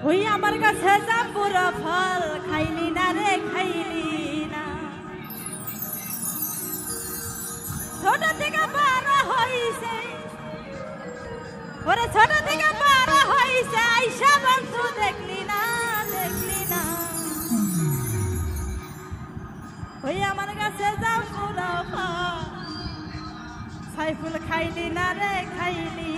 ওই আমার কাছে জাম্বুর ফল খাইলি না রে খাইলি না ছোট থেকে বড় হইছে ওরে ছোট থেকে বড় হইছে আইসা বন্ধু দেখলি না ওই আমার কাছে জাম্বুর ফল সাইফুল খাইলি না রে খাইলি